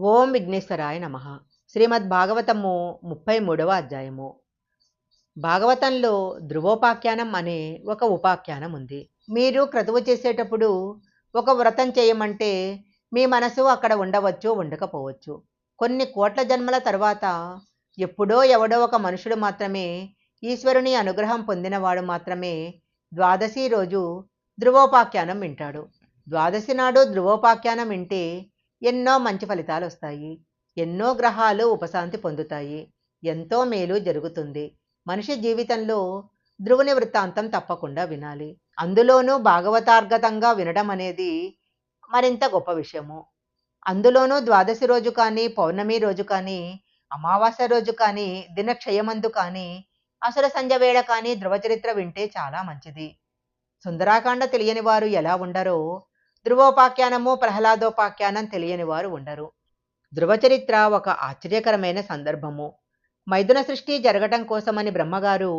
ఓం విఘ్నేశ్వరాయ నమః. శ్రీమద్ భాగవతము 33వ అధ్యాయము. భాగవతంలో ధ్రువోపాఖ్యానం అనే ఒక ఉపాఖ్యానం ఉంది. మీరు క్రతువు చేసేటప్పుడు ఒక వ్రతం చేయమంటే మీ మనసు అక్కడ ఉండవచ్చు, ఉండకపోవచ్చు. కొన్ని కోట్ల జన్మల తర్వాత ఎప్పుడో ఎవడో ఒక మనుషుడు మాత్రమే, ఈశ్వరుని అనుగ్రహం పొందినవాడు మాత్రమే ద్వాదశి రోజు ధ్రువోపాఖ్యానం వింటాడు. ద్వాదశి నాడు ధ్రువోపాఖ్యానం వింటే ఎన్నో మంచి ఫలితాలు వస్తాయి. ఎన్నో గ్రహాలు ఉపశాంతి పొందుతాయి. ఎంతో మేలు జరుగుతుంది. మనిషి జీవితంలో ధ్రువుని వృత్తాంతం తప్పకుండా వినాలి. అందులోనూ భాగవతార్గతంగా వినడం అనేది మరింత గొప్ప విషయము. అందులోనూ ద్వాదశి రోజు కానీ, పౌర్ణమి రోజు కానీ, అమావాస్య రోజు కానీ, దినక్షయమందు కానీ, అసుర సంధ్య వేళ కానీ ధ్రువచరిత్ర వింటే చాలా మంచిది. సుందరాకాండ తెలియని వారు ఎలా ఉండరో, ధ్రువోపాఖ్యానము, ప్రహ్లాదోపాఖ్యానం తెలియని వారు ఉండరు. ధ్రువచరిత్ర ఒక ఆశ్చర్యకరమైన సందర్భము. మైథున సృష్టి జరగటం కోసమని బ్రహ్మగారు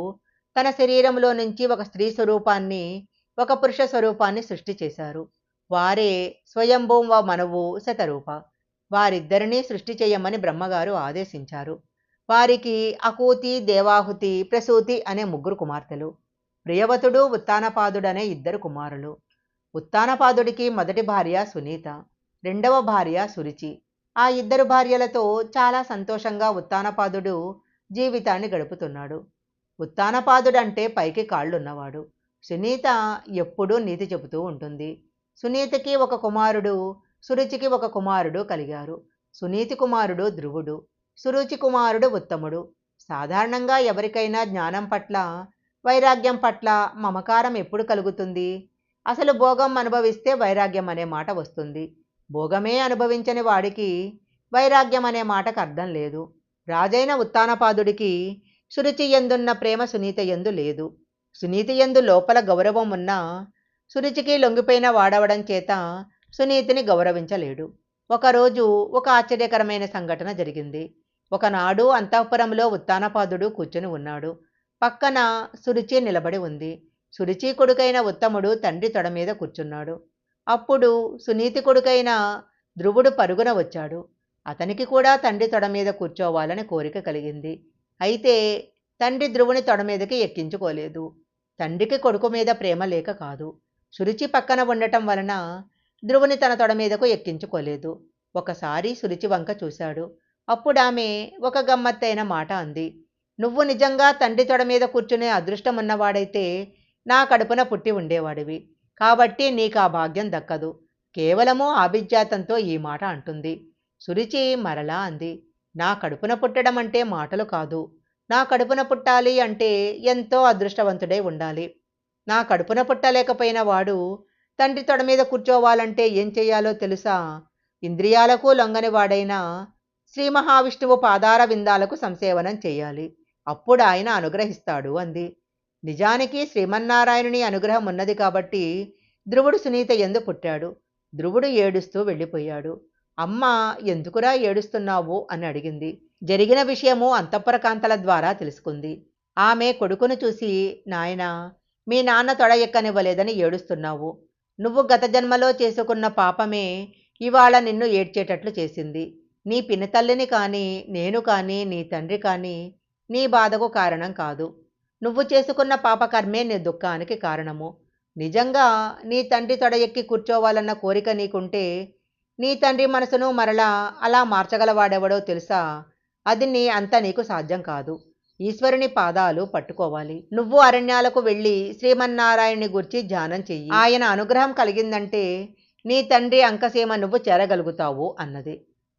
తన శరీరంలో నుంచి ఒక స్త్రీ స్వరూపాన్ని, ఒక పురుష స్వరూపాన్ని సృష్టి చేశారు. వారే స్వయంభూవ మనువు శతరూప. వారిద్దరినీ సృష్టి చేయమని బ్రహ్మగారు ఆదేశించారు. వారికి అకూతి, దేవాహుతి, ప్రసూతి అనే ముగ్గురు కుమార్తెలు. ప్రియవతుడు, ఉత్తానపాదుడనే ఇద్దరు కుమారులు. ఉత్తానపాదుడికి మొదటి భార్య సునీత, రెండవ భార్య సురుచి. ఆ ఇద్దరు భార్యలతో చాలా సంతోషంగా ఉత్తానపాదుడు జీవితాన్ని గడుపుతున్నాడు. ఉత్తానపాదుడంటే పైకి కాళ్ళున్నవాడు. సునీత ఎప్పుడూ నీతి చెబుతూ ఉంటుంది. సునీతకి ఒక కుమారుడు, సురుచికి ఒక కుమారుడు కలిగారు. సునీతి కుమారుడు ధ్రువుడు, సురుచి కుమారుడు ఉత్తముడు. సాధారణంగా ఎవరికైనా జ్ఞానం పట్ల, వైరాగ్యం పట్ల మమకారం ఎప్పుడు కలుగుతుంది? అసలు భోగం అనుభవిస్తే వైరాగ్యం అనే మాట వస్తుంది. భోగమే అనుభవించని వాడికి వైరాగ్యం అనే మాటకు అర్థం లేదు. రాజైన ఉత్తానపాదుడికి సురుచి ఎందున్న ప్రేమ సునీత ఎందు లేదు. సునీతి ఎందు లోపల గౌరవం ఉన్నా సురుచికి లొంగిపోయిన వాడవడం చేత సునీతిని గౌరవించలేడు. ఒకరోజు ఒక ఆశ్చర్యకరమైన సంఘటన జరిగింది. ఒకనాడు అంతఃపురంలో ఉత్తానపాదుడు కూర్చుని ఉన్నాడు. పక్కన సురుచి నిలబడి ఉంది. సురుచి కొడుకైన ఉత్తముడు తండ్రి తొడ మీద కూర్చున్నాడు. అప్పుడు సునీతి కొడుకైన ధ్రువుడు పరుగున వచ్చాడు. అతనికి కూడా తండ్రి తొడ మీద కూర్చోవాలని కోరిక కలిగింది. అయితే తండ్రి ధ్రువుని తొడ మీదకి ఎక్కించుకోలేదు. తండ్రికి కొడుకు మీద ప్రేమ లేక కాదు. సురుచి పక్కన ఉండటం వలన ధ్రువుని తన తొడ మీదకు ఎక్కించుకోలేదు. ఒకసారి సురుచి వంక చూశాడు. అప్పుడామె ఒక గమ్మత్తైన మాట అంది. నువ్వు నిజంగా తండ్రి తొడ మీద కూర్చునే అదృష్టం ఉన్నవాడైతే నా కడుపున పుట్టి ఉండేవాడివి. కాబట్టి నీకు ఆ భాగ్యం దక్కదు. కేవలము ఆభిజాతంతో ఈ మాట అంటుంది. సురుచి మరలా అంది. నా కడుపున పుట్టడం అంటే మాటలు కాదు. నా కడుపున పుట్టాలి అంటే ఎంతో అదృష్టవంతుడై ఉండాలి. నా కడుపున పుట్టలేకపోయిన వాడు తండ్రి తొడ మీద కూర్చోవాలంటే ఏం చెయ్యాలో తెలుసా? ఇంద్రియాలకు లొంగని వాడైనా శ్రీ మహావిష్ణువు పాదార విందాలకు సంసేవనం చెయ్యాలి. అప్పుడు ఆయన అనుగ్రహిస్తాడు అంది. నిజానికి శ్రీమన్నారాయణుని అనుగ్రహం ఉన్నది కాబట్టి ధ్రువుడు సునీత ఎందు పుట్టాడు. ధ్రువుడు ఏడుస్తూ వెళ్ళిపోయాడు. అమ్మ, ఎందుకురా ఏడుస్తున్నావు అని అడిగింది. జరిగిన విషయము అంతఃపుర కాంతల ద్వారా తెలుసుకుంది. ఆమె కొడుకును చూసి, నాయనా, మీ నాన్న తొడ ఎక్కనివ్వలేదని ఏడుస్తున్నావు. నువ్వు గత జన్మలో చేసుకున్న పాపమే ఇవాళ నిన్ను ఏడ్చేటట్లు చేసింది. నీ పినతల్లిని కానీ, నేను కానీ, నీ తండ్రి కానీ నీ బాధకు కారణం కాదు. నువ్వు చేసుకున్న పాపకర్మే నీ దుఃఖానికి కారణము. నిజంగా నీ తండ్రి తొడ ఎక్కి కూర్చోవాలన్న కోరిక నీకుంటే నీ తండ్రి మనసును మరలా అలా మార్చగలవాడెవడో తెలుసా? అది నీకు సాధ్యం కాదు. ఈశ్వరుని పాదాలు పట్టుకోవాలి. నువ్వు అరణ్యాలకు వెళ్ళి శ్రీమన్నారాయణుని గురించి ధ్యానం చెయ్యి. ఆయన అనుగ్రహం కలిగిందంటే నీ తండ్రి అంకసీమ నువ్వు చేరగలుగుతావు అన్నది.